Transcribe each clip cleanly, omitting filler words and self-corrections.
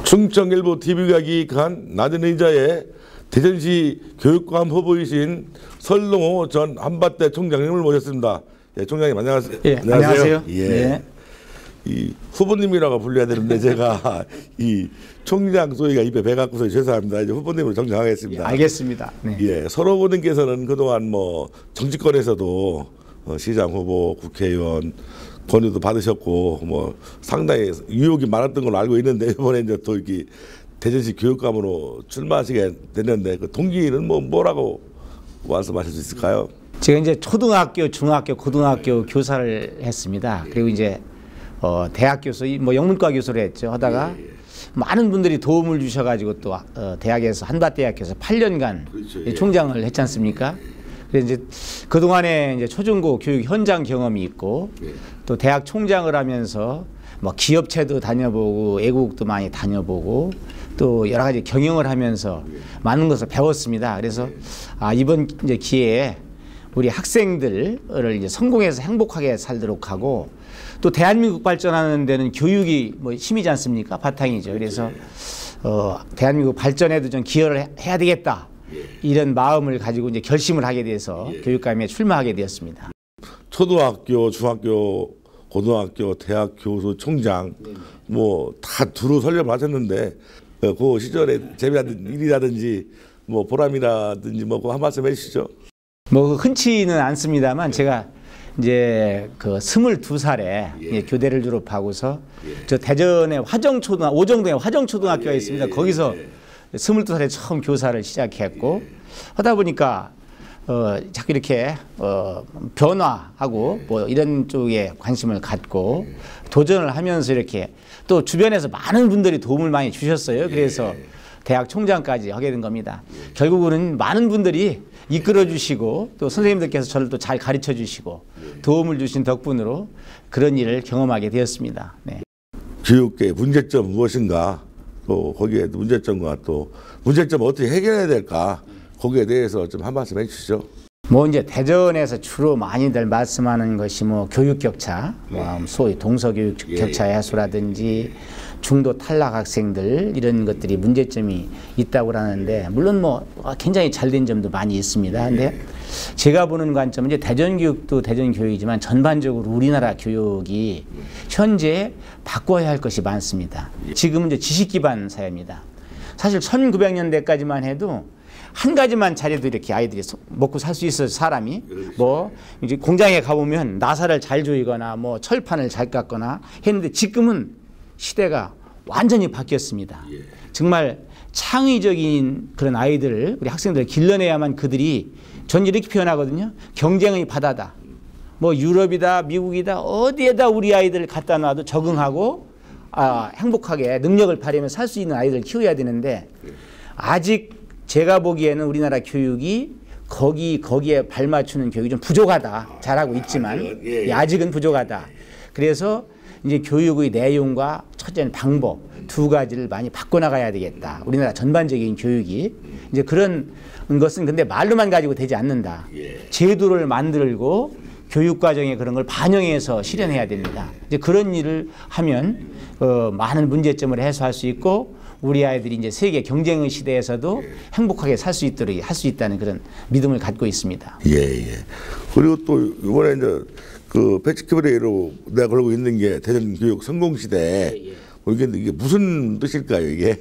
충청일보 TV가 기획한 낮은 의자에 대전시 교육감 후보이신 설동호 전 한밭대 총장님을 모셨습니다. 예, 총장님 안녕하세요. 예, 안녕하세요. 예. 네. 이 후보님이라고 불러야 되는데 제가 이 총장 소리가 입에 배갖고서 죄송합니다. 이제 후보님으로 정정하겠습니다. 예, 알겠습니다. 네. 예, 서로 후보님께서는 그동안 뭐 정치권에서도 시장 후보, 국회의원 권유도 받으셨고 뭐 상당히 유혹이 많았던 걸로 알고 있는데 이번에 이제 또 이렇게 대전시 교육감으로 출마하시게 됐는데 그 동기는 뭐라고 말씀하실 수 있을까요? 제가 이제 초등학교, 중학교, 고등학교 교사를 했습니다. 그리고 이제 대학 교수, 뭐 영문과 교수를 했죠. 하다가 많은 분들이 도움을 주셔가지고 또 대학에서 한밭대학교에서 8년간 그렇죠. 총장을 했지 않습니까? 그래서 이제 그 동안에 이제 초중고 교육 현장 경험이 있고 또 대학 총장을 하면서 뭐 기업체도 다녀보고 애국도 많이 다녀보고 또 여러 가지 경영을 하면서 많은 것을 배웠습니다. 그래서 이번 이제 기회에 우리 학생들을 이제 성공해서 행복하게 살도록 하고 또 대한민국 발전하는 데는 교육이 뭐 힘이지 않습니까? 바탕이죠. 그래서 대한민국 발전에도 좀 기여를 해야 되겠다. 이런 마음을 가지고 이제 결심을 하게 돼서 교육감에 출마하게 되었습니다. 초등학교, 중학교, 고등학교, 대학 교수, 총장 뭐 다 두루 설립을 하셨는데 그 시절에 재미난 일이라든지 뭐 보람이라든지 뭐 한 말씀 해주시죠. 뭐 흔치는 않습니다만 제가 이제 그 22살에 교대를 졸업하고서 저 대전의 오정동에 화정초등학교가 있습니다. 거기서 22살에 처음 교사를 시작했고 하다 보니까 자꾸 이렇게 변화하고 뭐 이런 쪽에 관심을 갖고 도전을 하면서 이렇게 또 주변에서 많은 분들이 도움을 많이 주셨어요. 그래서 대학 총장까지 하게 된 겁니다. 결국은 많은 분들이 이끌어 주시고 또 선생님들께서 저를 또 잘 가르쳐 주시고 도움을 주신 덕분으로 그런 일을 경험하게 되었습니다. 네. 교육계의 문제점 무엇인가 또 거기에 문제점과 또 문제점 어떻게 해결해야 될까 거기에 대해서 좀 한 말씀 해주시죠. 뭐 이제 대전에서 주로 많이들 말씀하는 것이 뭐 교육 격차, 소위 동서교육 격차 해소라든지 중도 탈락 학생들 이런 것들이 문제점이 있다고 하는데 물론 뭐 굉장히 잘된 점도 많이 있습니다. 근데 제가 보는 관점은 이제 대전 교육도 대전 교육이지만 전반적으로 우리나라 교육이 현재 바꿔야 할 것이 많습니다. 지금은 이제 지식 기반 사회입니다. 사실 1900년대까지만 해도 한 가지만 잘해도 이렇게 아이들이 먹고 살 수 있어서 사람이 뭐 이제 공장에 가보면 나사를 잘 조이거나 뭐 철판을 잘 깎거나 했는데 지금은 시대가 완전히 바뀌었습니다. 정말 창의적인 그런 아이들을 우리 학생들을 길러내야만 그들이 전 이렇게 표현하거든요. 경쟁의 바다다. 뭐 유럽이다 미국이다 어디에다 우리 아이들을 갖다 놔도 적응하고 행복하게 능력을 발휘하며 살 수 있는 아이들을 키워야 되는데 아직 제가 보기에는 우리나라 교육이 거기에 발맞추는 교육이 좀 부족하다. 잘하고 있지만 아직은 부족하다. 그래서 이제 교육의 내용과 첫째는 방법 두 가지를 많이 바꿔나가야 되겠다. 우리나라 전반적인 교육이 이제 그런 것은 근데 말로만 가지고 되지 않는다. 제도를 만들고 교육 과정에 그런 걸 반영해서 실현해야 됩니다. 이제 그런 일을 하면 많은 문제점을 해소할 수 있고 우리 아이들이 이제 세계 경쟁의 시대에서도 행복하게 살 수 있도록 할 수 있다는 그런 믿음을 갖고 있습니다. 예. 그리고 또 이번에 이제 그 패치키브레이로 내가 걸고 있는 게 대전 교육 성공 시대. 이게 무슨 뜻일까요, 이게?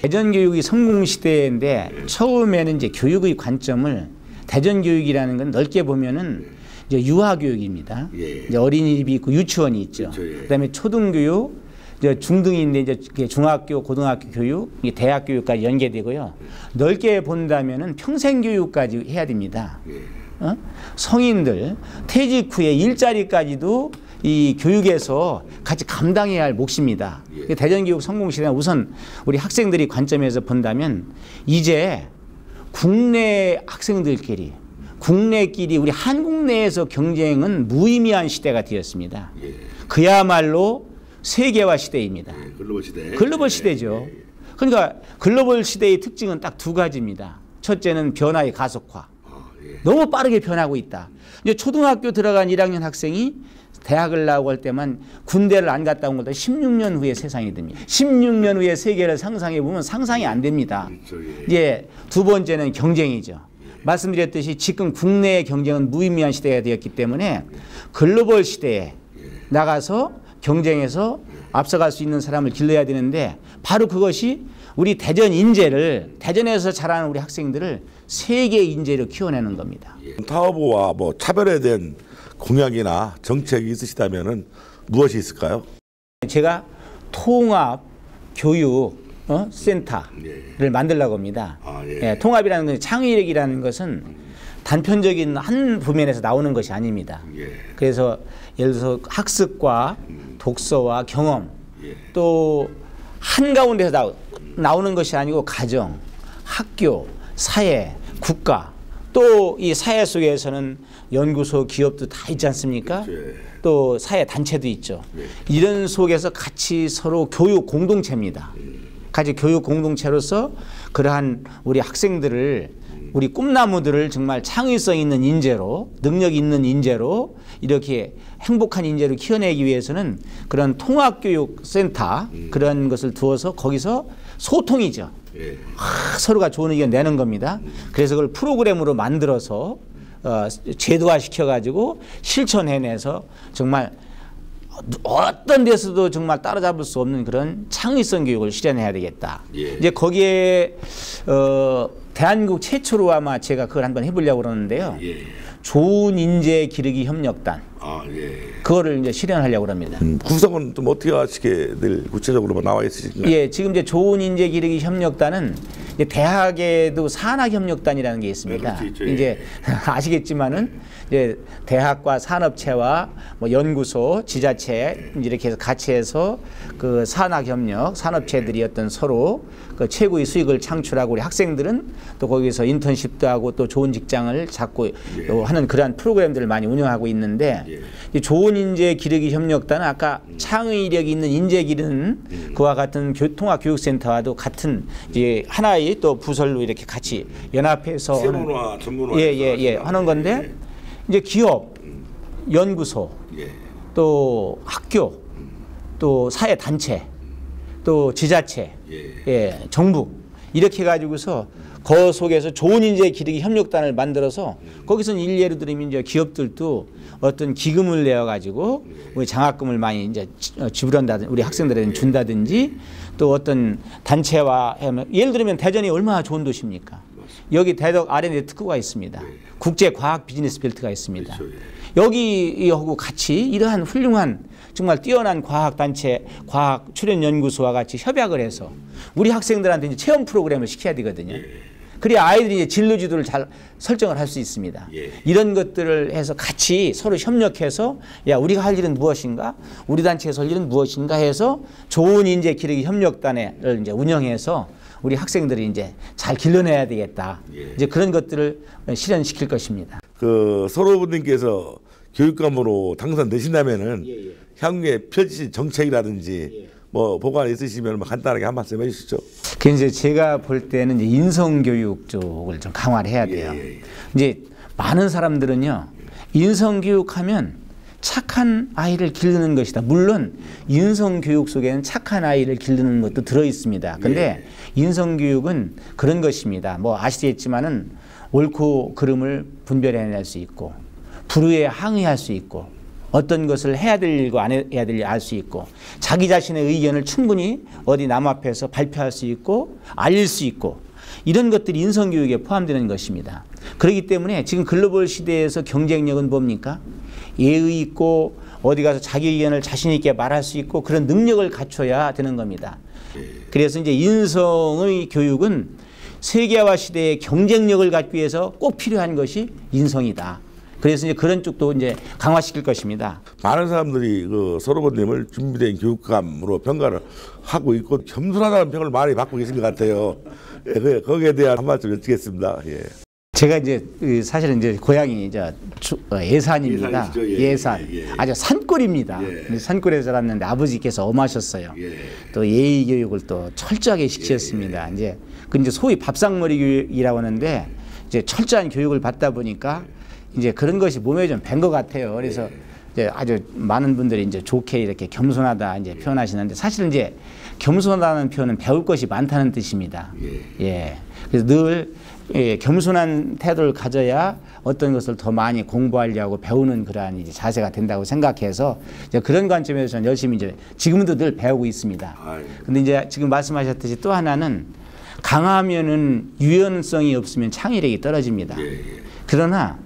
대전 교육이 성공 시대인데 처음에는 이제 교육의 관점을 대전 교육이라는 건 넓게 보면은 이제 유아 교육입니다. 이제 어린이집이 있고 유치원이 있죠. 그다음에 초등교육 이제 중등인데 이제 중학교, 고등학교 교육, 대학 교육까지 연계되고요. 넓게 본다면은 평생 교육까지 해야 됩니다. 성인들 퇴직 후에 일자리까지도 이 교육에서 같이 감당해야 할 몫입니다. 대전 교육 성공 시대는 우선 우리 학생들이 관점에서 본다면 이제 국내 학생들끼리 국내끼리 우리 한국 내에서 경쟁은 무의미한 시대가 되었습니다. 그야말로 세계화 시대입니다. 글로벌 시대. 글로벌 시대죠. 그러니까 글로벌 시대의 특징은 딱 두 가지입니다. 첫째는 변화의 가속화. 너무 빠르게 변하고 있다. 이제 초등학교 들어간 1학년 학생이 대학을 나오고 할 때만 군대를 안 갔다 온 것도 16년 후에 세상이 됩니다. 16년 후에 세계를 상상해 보면 상상이 안 됩니다. 이제 두 번째는 경쟁이죠. 말씀드렸듯이 지금 국내의 경쟁은 무의미한 시대가 되었기 때문에 글로벌 시대에 나가서 경쟁해서 앞서갈 수 있는 사람을 길러야 되는데 바로 그것이 우리 대전 인재를 대전에서 자라는 우리 학생들을 세계 인재로 키워내는 겁니다. 타후보와 뭐 차별에 대한 공약이나 정책이 있으시다면은 무엇이 있을까요? 제가 통합 교육 센터를 만들려고 합니다. 통합이라는 건 창의력이라는 것은 단편적인 한 부면에서 나오는 것이 아닙니다. 그래서 예를 들어서 학습과 독서와 경험 또 한가운데서 나오는 것이 아니고 가정, 학교, 사회, 국가 또 이 사회 속에서는 연구소, 기업도 다 있지 않습니까? 또 사회 단체도 있죠. 이런 속에서 같이 서로 교육 공동체입니다. 같이 교육 공동체로서 그러한 우리 학생들을 우리 꿈나무들을 정말 창의성 있는 인재로 능력 있는 인재로 이렇게 행복한 인재로 키워내기 위해서는 그런 통합교육센터 그런 것을 두어서 거기서 소통이죠. 서로가 좋은 의견 내는 겁니다. 그래서 그걸 프로그램으로 만들어서 제도화 시켜가지고 실천해내서 정말 어떤 데서도 정말 따라잡을 수 없는 그런 창의성 교육을 실현해야 되겠다. 이제 거기에 대한민국 최초로 아마 제가 그걸 한번 해보려고 그러는데요. 좋은 인재 기르기 협력단. 그거를 이제 실현하려고 합니다. 구성은 좀 어떻게 하시게 늘 구체적으로 나와 있으신가요? 예, 지금 이제 좋은 인재 기르기 협력단은 이제 대학에도 산학협력단이라는 게 있습니다. 이제 아시겠지만은 이제 대학과 산업체와 뭐 연구소, 지자체 이렇게 해서 같이 해서 그 산학협력, 산업체들이 어떤 서로 그 최고의 수익을 창출하고 우리 학생들은 또 거기서 인턴십도 하고 또 좋은 직장을 잡고 하는 그러한 프로그램들을 많이 운영하고 있는데 이 좋은 인재 기르기 협력단은 아까 창의력이 있는 인재 기르는 그와 같은 통합교육센터와도 같은 이제 하나의 또 부설로 이렇게 같이 연합해서 세문화, 전문화 하는 건데 이제 기업, 연구소, 또 학교, 또 사회 단체, 또 지자체, 정부 이렇게 해가지고서 그 속에서 좋은 인재 기르기 협력단을 만들어서 거기서는 예를 들면 이제 기업들도 어떤 기금을 내어 가지고 우리 장학금을 많이 이제 지불한다든지 우리 학생들에게 준다든지 또 어떤 단체와 예를 들면 대전이 얼마나 좋은 도시입니까? 여기 대덕 R&D 특구가 있습니다. 국제 과학 비즈니스 벨트가 있습니다. 여기하고 같이 이러한 훌륭한 정말 뛰어난 과학 단체, 과학 출연 연구소와 같이 협약을 해서 우리 학생들한테 이제 체험 프로그램을 시켜야 되거든요. 그래야 아이들이 이제 진로 지도를 잘 설정을 할 수 있습니다. 이런 것들을 해서 같이 서로 협력해서 야 우리가 할 일은 무엇인가, 우리 단체에서 할 일은 무엇인가 해서 좋은 인재 기르기 협력단을 이제 운영해서 우리 학생들이 이제 잘 길러내야 되겠다. 이제 그런 것들을 실현시킬 것입니다. 그 서로분님께서 교육감으로 당선되신다면은 향후에 펼치실 정책이라든지 뭐 보관 있으시면 간단하게 한 말씀 해주시죠. 그 이제 제가 볼 때는 이제 인성교육 쪽을 좀 강화를 해야 돼요. 이제 많은 사람들은요 인성교육하면 착한 아이를 기르는 것이다. 물론 인성교육 속에는 착한 아이를 기르는 것도 들어 있습니다. 근데 인성교육은 그런 것입니다. 뭐 아시겠지만은 옳고 그름을 분별해낼 수 있고 불의에 항의할 수 있고 어떤 것을 해야 될 일과 안 해야 될 일 알 수 있고 자기 자신의 의견을 충분히 어디 남 앞에서 발표할 수 있고 알릴 수 있고 이런 것들이 인성교육에 포함되는 것입니다. 그렇기 때문에 지금 글로벌 시대에서 경쟁력은 뭡니까? 예의 있고 어디 가서 자기 의견을 자신 있게 말할 수 있고 그런 능력을 갖춰야 되는 겁니다. 그래서 이제 인성의 교육은 세계화 시대의 경쟁력을 갖기 위해서 꼭 필요한 것이 인성이다. 그래서 이제 그런 쪽도 이제 강화시킬 것입니다. 많은 사람들이 그 서로번님을 준비된 교육감으로 평가를 하고 있고 겸손하다는 평을 많이 받고 계신 것 같아요. 거기에 대한 한 말씀 여쭙겠습니다. 제가 이제 사실은 이제 고향이 이제 예산입니다. 예산. 아주 산골입니다. 산골에 자랐는데 아버지께서 엄하셨어요. 또 예의 교육을 또 철저하게 시키셨습니다. 이제 그 이제 소위 밥상머리 교육이라고 하는데 이제 철저한 교육을 받다 보니까 이제 그런 것이 몸에 좀 밴 것 같아요. 그래서 이제 아주 많은 분들이 이제 좋게 이렇게 겸손하다 이제 표현하시는데 사실은 이제 겸손하다는 표현은 배울 것이 많다는 뜻입니다. 예. 그래서 늘 겸손한 태도를 가져야 어떤 것을 더 많이 공부하려고 배우는 그러한 이제 자세가 된다고 생각해서 이제 그런 관점에서 저는 열심히 이제 지금도 늘 배우고 있습니다. 근데 이제 지금 말씀하셨듯이 또 하나는 강하면은 유연성이 없으면 창의력이 떨어집니다. 그러나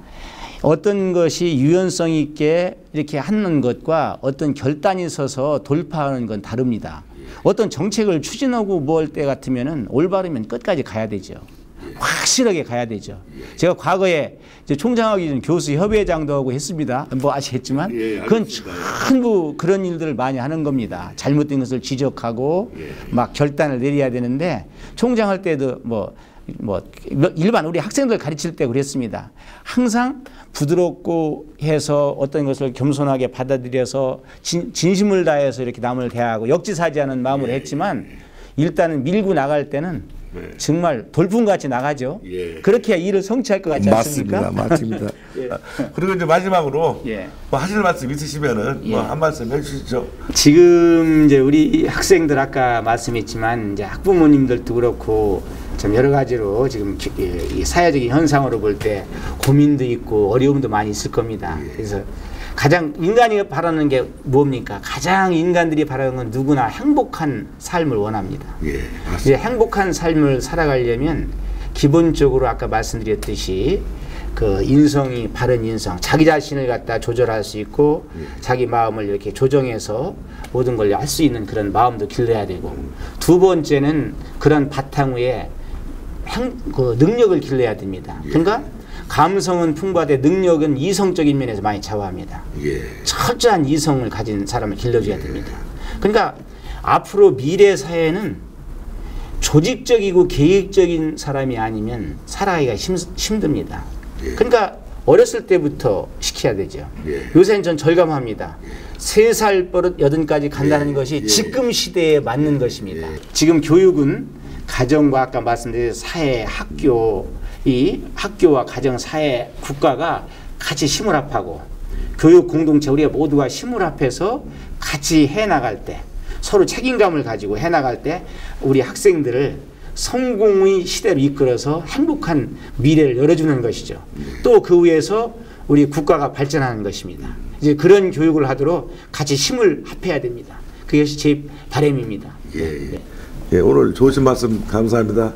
어떤 것이 유연성 있게 이렇게 하는 것과 어떤 결단이 서서 돌파하는 건 다릅니다. 어떤 정책을 추진하고 뭐 할 때 같으면은 올바르면 끝까지 가야 되죠. 확실하게 가야 되죠. 제가 과거에 이제 총장하기 전 교수 협의회장도 하고 했습니다. 뭐 아시겠지만 그건 전부 그런 일들을 많이 하는 겁니다. 잘못된 것을 지적하고 막 결단을 내려야 되는데 총장할 때도 뭐 일반 우리 학생들 가르칠 때 그랬습니다. 항상 부드럽고 해서 어떤 것을 겸손하게 받아들여서 진심을 다해서 이렇게 남을 대하고 역지사지하는 마음으로 했지만 일단은 밀고 나갈 때는 정말 돌풍같이 나가죠. 그렇게 해야 일을 성취할 것 같지 않습니까? 맞습니다. 그리고 이제 마지막으로 뭐 하실 말씀 있으시면은 뭐 한 말씀 해주시죠. 지금 이제 우리 학생들 아까 말씀했지만 이제 학부모님들도 그렇고 좀 여러 가지로 지금 이 사회적인 현상으로 볼 때 고민도 있고 어려움도 많이 있을 겁니다. 그래서 가장 인간이 바라는 게 뭡니까? 가장 인간들이 바라는 건 누구나 행복한 삶을 원합니다. 이제 행복한 삶을 살아가려면 기본적으로 아까 말씀드렸듯이 그 인성이 바른 인성, 자기 자신을 갖다 조절할 수 있고 자기 마음을 이렇게 조정해서 모든 걸 할 수 있는 그런 마음도 길러야 되고 두 번째는 그런 바탕 위에 그 능력을 길러야 됩니다. 그러니까 감성은 풍부하되 능력은 이성적인 면에서 많이 좌우합니다. 철저한 이성을 가진 사람을 길러줘야 됩니다. 그러니까 앞으로 미래 사회는 조직적이고 계획적인 사람이 아니면 살아가기가 힘듭니다. 그러니까 어렸을 때부터 시켜야 되죠. 요새는 전 절감합니다. 3살 버릇 8까지 간다는 것이 지금 시대에 맞는 것입니다. 지금 교육은 가정과 아까 말씀드린 사회, 이 학교와 가정, 사회, 국가가 같이 힘을 합하고 교육 공동체 우리가 모두가 힘을 합해서 같이 해나갈 때 서로 책임감을 가지고 해나갈 때 우리 학생들을 성공의 시대로 이끌어서 행복한 미래를 열어주는 것이죠. 또 그 위에서 우리 국가가 발전하는 것입니다. 이제 그런 교육을 하도록 같이 힘을 합해야 됩니다. 그것이 제 바람입니다. 오늘 좋으신 말씀 감사합니다.